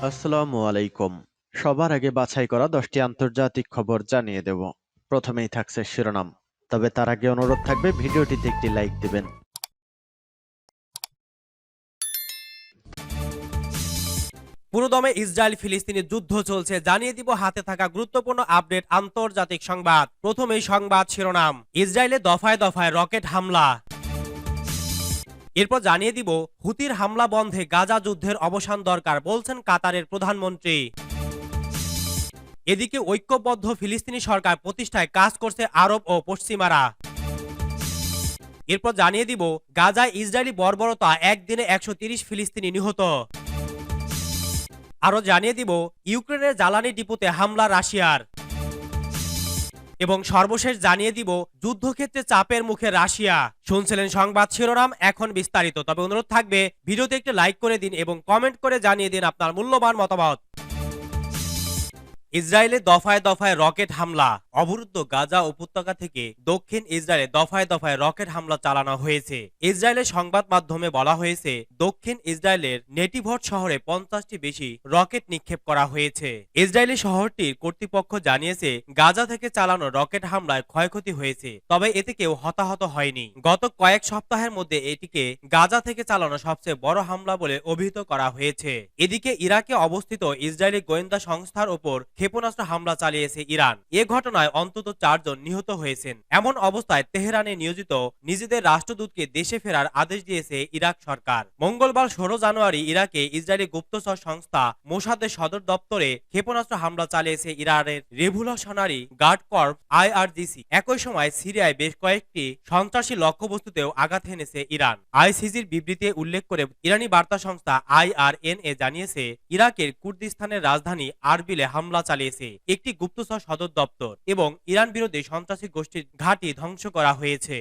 আসসালামু আলাইকুম। সবার আগে বাছাই করা 10টি আন্তর্জাতিক খবর জানিয়ে দেব। প্রথমেই থাকছে শিরোনাম। তবে তার আগে অনুরোধ থাকবে ভিডিওটিতে একটি লাইক দিবেন। পুরোদমে ইসরায়েল ফিলিস্তিনি যুদ্ধ চলছে, জানিয়ে দিব হাতে থাকা গুরুত্বপূর্ণ আপডেট আন্তর্জাতিক সংবাদ। প্রথমেই সংবাদ শিরোনাম, ইসরায়েলে দফায় দফায় রকেট হামলা। এরপর জানিয়ে দিব হুতির হামলা বন্ধে গাজা যুদ্ধের অবসান দরকার, বলছেন কাতারের প্রধানমন্ত্রী। এদিকে ঐক্যবদ্ধ ফিলিস্তিনি সরকার প্রতিষ্ঠায় কাজ করছে আরব ও পশ্চিমারা। এরপর জানিয়ে দিব গাজায় ইসরায়েলি বর্বরতা, একদিনে 130 ফিলিস্তিনি নিহত। আরো জানিয়ে দিব ইউক্রেনের জ্বালানি ডিপোতে হামলা রাশিয়ার। এবং সর্বশেষ জানিয়ে দিব যুদ্ধক্ষেত্রে চাপের মুখে রাশিয়া। শুনছিলেন সংবাদ শিরোনাম, এখন বিস্তারিত। তবে অনুরোধ থাকবে ভিডিওতে একটি লাইক করে দিন এবং কমেন্ট করে জানিয়ে দিন আপনার মূল্যবান মতামত। ইসরায়েলে দফায় দফায় রকেট হামলা। অবরুদ্ধ গাজা উপত্যকা থেকে দক্ষিণ ইসরায়েলে দফায় দফায় রকেট হামলা চালানো হয়েছে। ইসরায়েলের সংবাদ মাধ্যমে বলা হয়েছে, দক্ষিণ ইসরায়েলের নেটিভট শহরে 50টি বেশি রকেট নিক্ষেপ করা হয়েছে। ইসরায়েলি শহরটির কর্তৃপক্ষ জানিয়েছে, গাজা থেকে চালানো রকেট হামলায় ক্ষয়ক্ষতি হয়েছে, তবে এতে কেউ হতাহত হয়নি। গত কয়েক সপ্তাহের মধ্যে এটিকে গাজা থেকে চালানো সবচেয়ে বড় হামলা বলে অভিহিত করা হয়েছে। এদিকে ইরাকে অবস্থিত ইসরায়েলি গোয়েন্দা সংস্থার ওপর ক্ষেপণাস্ত্র হামলা চালিয়েছে ইরান। এ ঘটনায় অন্তত 4 জন নিহত হয়েছেন। এমন অবস্থায় তেহরানে নিয়োজিত নিজেদের রাষ্ট্রদূতকে দেশে ফেরার আদেশ দিয়েছে ইরাক সরকার। মঙ্গলবার 16 জানুয়ারি ইরাকে ইসরায়েলি গুপ্তচর সংস্থা মোসাদের সদর দপ্তরে ক্ষেপণাস্ত্র হামলা চালিয়েছে ইরানের রেভলিউশনারি গার্ড কর্পস IRGC। একই সময় সিরিয়ায় বেশ কয়েকটি সন্ত্রাসী লক্ষ্যবস্তুতেও আঘাত হেনেছে ইরান। আইসিজির বিবৃতিতে উল্লেখ করে ইরানি বার্তা সংস্থা IRNA জানিয়েছে, ইরাকের কুর্দিস্তানের রাজধানী আরবিলে হামলা চালিয়েছে একটি গুপ্তচর সদর দপ্তর এবং ইরান বিরোধী সন্ত্রাসী গোষ্ঠীর ঘাঁটি ধ্বংস করা হয়েছে।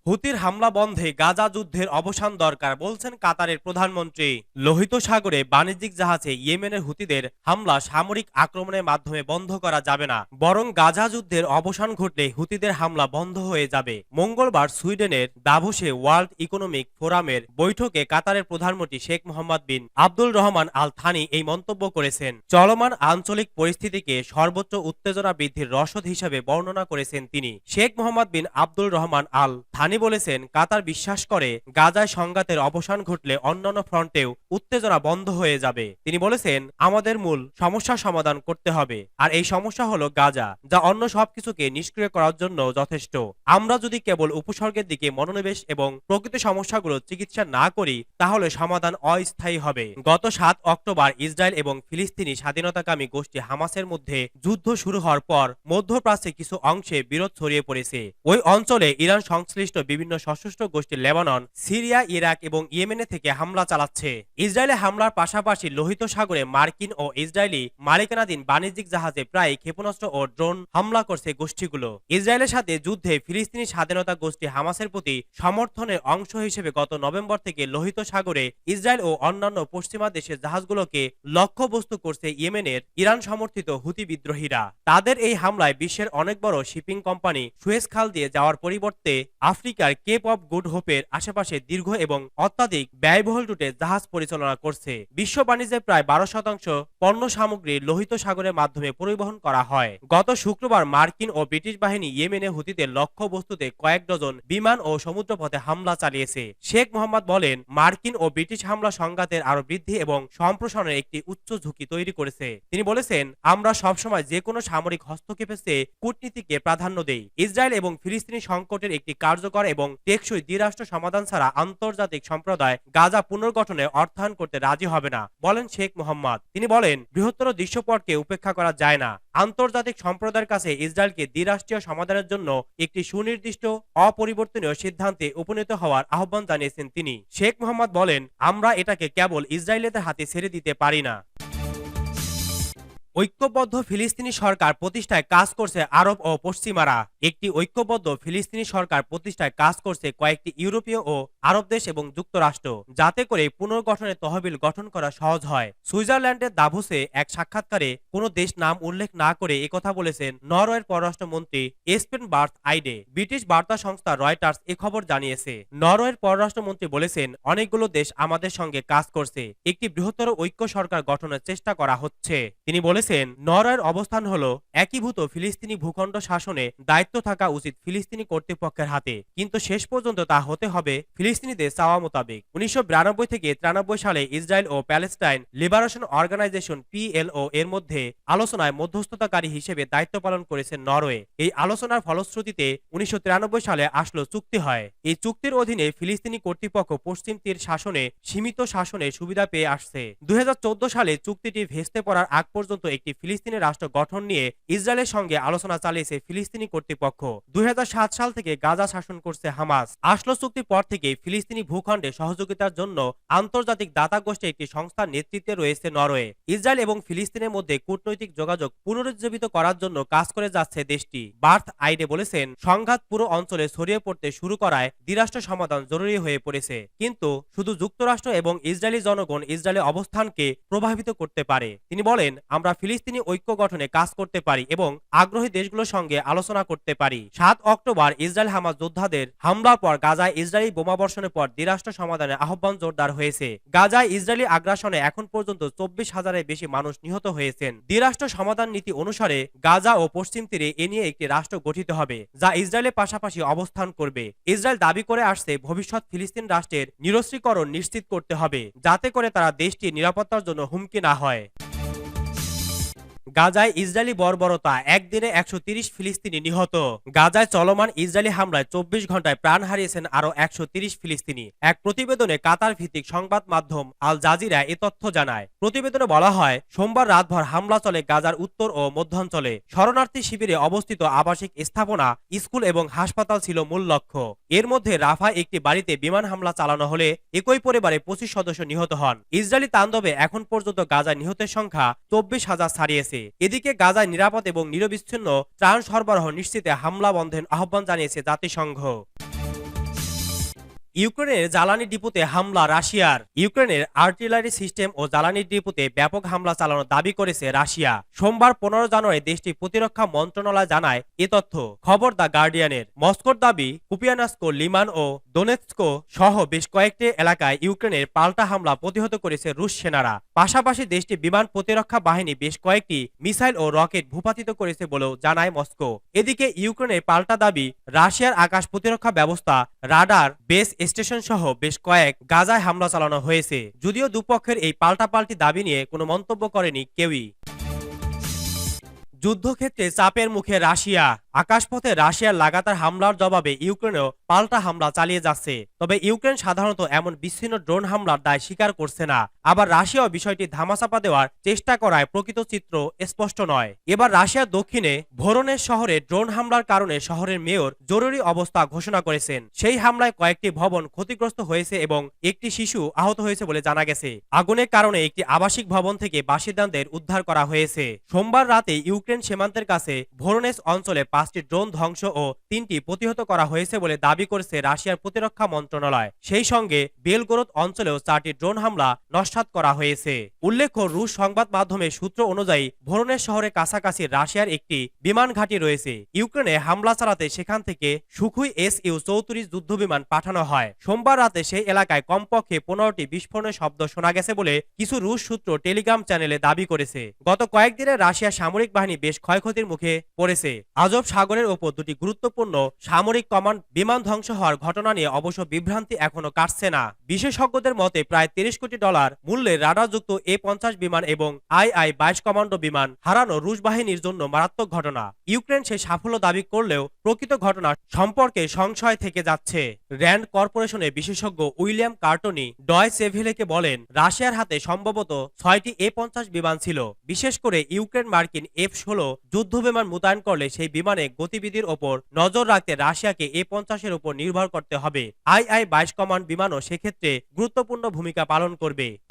হুতির হামলা বন্ধে গাজা যুদ্ধের অবসান দরকার, বলছেন কাতারের প্রধানমন্ত্রী। লোহিত সাগরে বাণিজ্যিক জাহাজে ইয়েমেনের হুতিদের হামলা সামরিক আক্রমণের মাধ্যমে বন্ধ করা যাবে না, বরং গাজা যুদ্ধের অবসান ঘটলে হুতিদের হামলা বন্ধ হয়ে যাবে। মঙ্গলবার সুইডেনের দাভোসে ওয়ার্ল্ড ইকোনমিক ফোরামের বৈঠকে কাতারের প্রধানমন্ত্রী শেখ মোহাম্মদ বিন আব্দুল রহমান আল থানি এই মন্তব্য করেছেন। চলমান আঞ্চলিক পরিস্থিতিকে সর্বোচ্চ উত্তেজনা বৃদ্ধির রসদ হিসেবে বর্ণনা করেছেন তিনি। শেখ মোহাম্মদ বিন আব্দুল রহমান আল থানি বলেছেন, কাতার বিশ্বাস করে গাজায় সংঘাতের অবসান ঘটলে অন্যান্য ফ্রন্টেও উত্তেজনা বন্ধ হয়ে যাবে। তিনি বলেছেন, আমাদের মূল সমস্যা সমাধান করতে হবে, আর এই সমস্যা হলো গাজা, যা অন্য সবকিছুকে নিষ্ক্রিয় করার জন্য যথেষ্ট। আমরা যদি কেবল উপসর্গের দিকে মনোনিবেশ এবং প্রকৃত সমস্যাগুলো চিকিৎসা না করি, তাহলে সমাধান অস্থায়ী হবে। গত 7 অক্টোবর ইসরায়েল এবং ফিলিস্তিনি স্বাধীনতাকামী গোষ্ঠী হামাসের মধ্যে যুদ্ধ শুরু হওয়ার পর মধ্যপ্রাচ্যে কিছু অংশে বিরোধ ছড়িয়ে পড়েছে। ওই অঞ্চলে ইরান সংশ্লিষ্ট বিভিন্ন সশস্ত্র গোষ্ঠী লেবানন, সিরিয়া, ইরাক এবং ইয়েমেনে থেকে হামলা চালাচ্ছে। ইসরায়েলে হামলার পাশাপাশি লোহিত সাগরে মার্কিন ও ইসরায়েলি মালিকানাধীন বাণিজ্যিক জাহাজে প্রায় ক্ষেপণাস্ত্র ও ড্রোন হামলা করছে গোষ্ঠীগুলো। ইসরায়েলের সাথে যুদ্ধে ফিলিস্তিনি স্বাধীনতা গোষ্ঠী হামাসের প্রতি সমর্থনের অংশ হিসেবে গত নভেম্বর থেকে লোহিত সাগরে ইসরায়েল ও অন্যান্য পশ্চিমা দেশের জাহাজগুলোকে লক্ষ্যবস্তু করছে ইয়েমেনের ইরান সমর্থিত হুতি বিদ্রোহীরা। তাদের এই হামলায় বিশ্বের অনেক বড় শিপিং কোম্পানি সুয়েজ খাল দিয়ে যাওয়ার পরিবর্তে আফ্রিকার কেপ অফ গুড হোপের আশেপাশে দীর্ঘ এবং অত্যাধিক ব্যয়বহুল রুটে জাহাজ পরিচালনা করছে। বিশ্ব বাণিজ্যের প্রায় 12% পণ্য সামগ্রী লোহিত সাগরের মাধ্যমে পরিবহন করা হয়। গত শুক্রবার মার্কিন ও ব্রিটিশ বাহিনী ইয়েমেনে হুতিদের লক্ষ্যবস্তুতে কয়েক ডজন বিমান ও সমুদ্রপথে হামলা চালিয়েছে। শেখ মোহাম্মদ বলেন, মার্কিন ও ব্রিটিশ হামলা সংঘাতের আরো বৃদ্ধি এবং সম্প্রসারণের একটি উচ্চ ঝুঁকি তৈরি করেছে। তিনি বলেছেন, আমরা সবসময় যে কোনো সামরিক হস্তক্ষেপের চেয়ে কূটনীতিকে প্রাধান্য দেই। ইসরায়েল এবং ফিলিস্তিনি সংকটের একটি কার্যকর এবং টেকসই দ্বিরাষ্ট্র সমাধান ছাড়া আন্তর্জাতিক সম্প্রদায় গাজা পুনর্গঠনে অর্থায়ন করতে রাজি হবে না, বলেন শেখ মোহাম্মদ। তিনি বলেন, বৃহত্তর দৃশ্যপটকে উপেক্ষা করা যায় না। আন্তর্জাতিক সম্প্রদায়ের কাছে ইসরায়েলকে দ্বিরাষ্ট্রীয় সমাধানের জন্য একটি সুনির্দিষ্ট অপরিবর্তনীয় সিদ্ধান্তে উপনীত হওয়ার আহ্বান জানিয়েছেন তিনি। শেখ মোহাম্মদ বলেন, আমরা এটাকে কেবল ইসরায়েলিদের হাতে ছেড়ে দিতে পারি না। ঐক্যবদ্ধ ফিলিস্তিনি সরকার প্রতিষ্ঠায় কাজ করছে আরব ও পশ্চিমারা। একটি ঐক্যবদ্ধ ফিলিস্তিনি সরকার প্রতিষ্ঠায় কাজ করছে কয়েকটি ইউরোপীয় ও আরব দেশ এবং যুক্তরাষ্ট্র, যাতে করে পুনর্গঠনের তহবিল গঠন করা সহজ হয়। সুইজারল্যান্ডের দাভোসে এক সাক্ষাৎকারে কোনো দেশ নাম উল্লেখ না করে একথা বলেছেন নরওয়ের পররাষ্ট্রমন্ত্রী এসপেন বার্থ আইডে। ব্রিটিশ বার্তা সংস্থা রয়টার্স এ খবর জানিয়েছে। নরওয়ের পররাষ্ট্রমন্ত্রী বলেছেন, অনেকগুলো দেশ আমাদের সঙ্গে কাজ করছে, একটি বৃহত্তর ঐক্য সরকার গঠনের চেষ্টা করা হচ্ছে। তিনি বলেছেন, নরওয়ের অবস্থান হলো একীভূত ফিলিস্তিনি ভূখণ্ড শাসনে দায়িত্ব থাকা উচিত ফিলিস্তিনি কর্তৃপক্ষের হাতে, কিন্তু শেষ পর্যন্ত তা হতে হবে ফিলিস্তিনিদের চাওয়া মোতাবেক। 1992 থেকে 93 সালে ইসরায়েল ও প্যালেস্টাইন লিবারেশন অর্গানাইজেশন PLO এর মধ্যে আলোচনায় মধ্যস্থতাকারী হিসেবে দায়িত্ব পালন করেছেন নরওয়ে। এই আলোচনার ফলশ্রুতিতে 1993 সালে আসলো চুক্তি হয়। এই চুক্তির অধীনে ফিলিস্তিনি কর্তৃপক্ষ পশ্চিম তীর শাসনে সীমিত শাসনের সুবিধা পেয়ে আসছে। 2014 সালে চুক্তিটি ভেস্তে পড়ার আগ পর্যন্ত একটি ফিলিস্তিনি রাষ্ট্র গঠন নিয়ে ইসরায়েলের সঙ্গে আলোচনা চালিয়েছে ফিলিস্তিনি কর্তৃপক্ষ। 2007 সাল থেকে গাজা শাসন করছে হামাস। আসলো চুক্তির পর থেকে ফিলিস্তিনি ভূখণ্ডে সহযোগিতার জন্য আন্তর্জাতিক দাতা গোষ্ঠী একটি সংস্থার নেতৃত্বে রয়েছে নরওয়ে। ইসরায়েল এবং ফিলিস্তিনের মধ্যে কূটনৈতিক যোগাযোগ পুনরুজ্জীবিত করার জন্য কাজ করে যাচ্ছে দেশটি। বার্থ আইডে বলেছেন, সংঘাত পুরো অঞ্চলে ছড়িয়ে পড়তে শুরু করায় দ্বিরাষ্ট্র সমাধান জরুরি হয়ে পড়েছে, কিন্তু শুধু যুক্তরাষ্ট্র এবং ইসরায়েলি জনগণ ইসরায়েলের অবস্থানকে প্রভাবিত করতে পারে। তিনি বলেন, আমরা ফিলিস্তিনি ঐক্য গঠনে কাজ করতে পারি এবং আগ্রহী দেশগুলোর সঙ্গে আলোচনা করতে পারি। 7 অক্টোবর ইসরায়েল হামাস যোদ্ধাদের হামলার পর গাজায় ইসরায়েলি বোমাবর্ষণের পর দ্বিরাষ্ট্র সমাধানের আহ্বান জোরদার হয়েছে। গাজায় ইসরায়েলি আগ্রাসনে এখন পর্যন্ত 24,000-এর বেশি মানুষ নিহত হয়েছেন। দ্বিরাষ্ট্র সমাধান নীতি অনুসারে গাজা ও পশ্চিম তীরে এ নিয়ে একটি রাষ্ট্র গঠিত হবে, যা ইসরায়েলের পাশাপাশি অবস্থান করবে। ইসরায়েল দাবি করে আসছে, ভবিষ্যৎ ফিলিস্তিন রাষ্ট্রের নিরস্ত্রীকরণ নিশ্চিত করতে হবে, যাতে করে তারা দেশটির নিরাপত্তার জন্য হুমকি না হয়। গাজায় ইসরায়েলি বর্বরতা, একদিনে 130 ফিলিস্তিনি নিহত। গাজায় চলমান ইসরায়েলি হামলায় 24 ঘন্টায় প্রাণ হারিয়েছেন আরো 130 ফিলিস্তিনি। এক প্রতিবেদনে কাতার ভিত্তিক সংবাদ মাধ্যম আল জাজিরা এ তথ্য জানায়। প্রতিবেদনে বলা হয়, সোমবার রাতভর হামলা চলে গাজার উত্তর ও মধ্যাঞ্চলে। শরণার্থী শিবিরে অবস্থিত আবাসিক স্থাপনা, স্কুল এবং হাসপাতাল ছিল মূল লক্ষ্য। এর মধ্যে রাফায় একটি বাড়িতে বিমান হামলা চালানো হলে একই পরিবারে 25 সদস্য নিহত হন। ইসরায়েলি তাণ্ডবে এখন পর্যন্ত গাজায় নিহতের সংখ্যা 24,000 ছাড়িয়েছে। এদিকে গাজায় নিরাপদ এবং নিরবিচ্ছিন্ন ত্রাণ সরবরাহ নিশ্চিতে হামলা বন্ধের আহ্বান জানিয়েছে জাতিসংঘ। ইউক্রেনের জ্বালানি ডিপোতে হামলা রাশিয়ার। ইউক্রেনের আর্টিলারি সিস্টেম ও জ্বালানি ডিপোতে ব্যাপক হামলা চালানোর দাবি করেছে রাশিয়া। সোমবার 15 জানুয়ারি দেশটির প্রতিরক্ষা মন্ত্রণালয় জানায় এ তথ্য। খবর দ্য গার্ডিয়ানের। মস্কোর দাবি, কুপিয়ানস্ক, লিমান ও দোনেৎস্ক সহ বেশ কয়েকটি এলাকায় ইউক্রেনের পাল্টা হামলা প্রতিহত করেছে রুশ সেনারা। পাশাপাশি দেশটির বিমান প্রতিরক্ষা বাহিনী বেশ কয়েকটি মিসাইল ও রকেট ভূপাতিত করেছে বলেও জানায় মস্কো। এদিকে ইউক্রেনের পাল্টা দাবি, রাশিয়ার আকাশ প্রতিরক্ষা ব্যবস্থা, রাডার, বেস স্টেশন সহ বেশ কয়েক গাজায় হামলা চালানো হয়েছে। যদিও দুপক্ষের এই পাল্টাপাল্টি দাবি নিয়ে কোনো মন্তব্য করেনি কেউই। যুদ্ধক্ষেত্রে চাপের মুখে রাশিয়া। আকাশপথে রাশিয়ার লাগাতার হামলার জবাবে ইউক্রেনও পাল্টা হামলা চালিয়ে যাচ্ছে। তবে ইউক্রেন সাধারণত এমন বিচ্ছিন্ন ড্রোন হামলার দায় স্বীকার করছে না। আবার রাশিয়াও বিষয়টি ধামাচাপা দেওয়ার চেষ্টা করায় প্রকৃত চিত্র স্পষ্ট নয়। এবার রাশিয়ার দক্ষিণে ভোরোনেজ শহরে ড্রোন হামলার কারণে শহরের মেয়র জরুরি অবস্থা ঘোষণা করেছেন। সেই হামলায় কয়েকটি ভবন ক্ষতিগ্রস্ত হয়েছে এবং একটি শিশু আহত হয়েছে বলে জানা গেছে। আগুনের কারণে একটি আবাসিক ভবন থেকে বাসিন্দাদের উদ্ধার করা হয়েছে। সোমবার রাতে ইউক্রেন সীমান্তের কাছে ভোরোনেজ অঞ্চলে 5টি ড্রোন ধ্বংস ও 3টি প্রতিহত করা হয়েছে বলে দাবি করেছে রাশিয়ার প্রতিরক্ষা মন্ত্রণালয়। সেই সঙ্গে বেলগোরদ অঞ্চলেও 4টি ড্রোন হামলা নস্যাৎ করা হয়েছে। উল্লেখ্য, রুশ সংবাদ মাধ্যমের সূত্র অনুযায়ী ভোরোনেজ শহরের কাছাকাছি রাশিয়ার একটি বিমান ঘাঁটি রয়েছে। ইউক্রেনে হামলা চালাতে সেখান থেকে সুখুই Su-34 যুদ্ধবিমান পাঠানো হয়। সোমবার রাতে সেই এলাকায় কমপক্ষে 15টি বিস্ফোরণের শব্দ শোনা গেছে বলে কিছু রুশ সূত্র টেলিগ্রাম চ্যানেলে দাবি করেছে। গত কয়েকদিনে রাশিয়ার সামরিক বাহিনী বেশ ক্ষয়ক্ষতির মুখে পড়েছে। আজব সাগরের ওপর দুটি গুরুত্বপূর্ণ সামরিক কমান্ড বিমান ধ্বংস হওয়ার ঘটনা নিয়ে অবশ্য বিভ্রান্তি এখনো কাটছে না। বিশেষজ্ঞদের মতে প্রায় $30 কোটি মূল্যের রাডারযুক্ত A-50 বিমান এবং II-22 কমান্ডো বিমান হারানো রুশ বাহিনীর জন্য মারাত্মক ঘটনা। ইউক্রেন সে সাফল্য দাবি করলেও প্রকৃত ঘটনা সম্পর্কে সংশয় থেকে যাচ্ছে। র্যান্ড কর্পোরেশনের বিশেষজ্ঞ উইলিয়াম কার্টনি ডয়চে ভেলেকে বলেন, রাশিয়ার হাতে সম্ভবত 6টি A-50 বিমান ছিল। বিশেষ করে ইউক্রেন মার্কিন F-16 যুদ্ধবিমান মোতায়েন করলে সেই বিমানে গতিবিধির ওপর নজর রাখতে রাশিয়াকে A-50 উপর নির্ভর করতে হবে। II-22 কমান্ড বিমানও সেক্ষেত্রে গুরুত্বপূর্ণ ভূমিকা পালন করবে।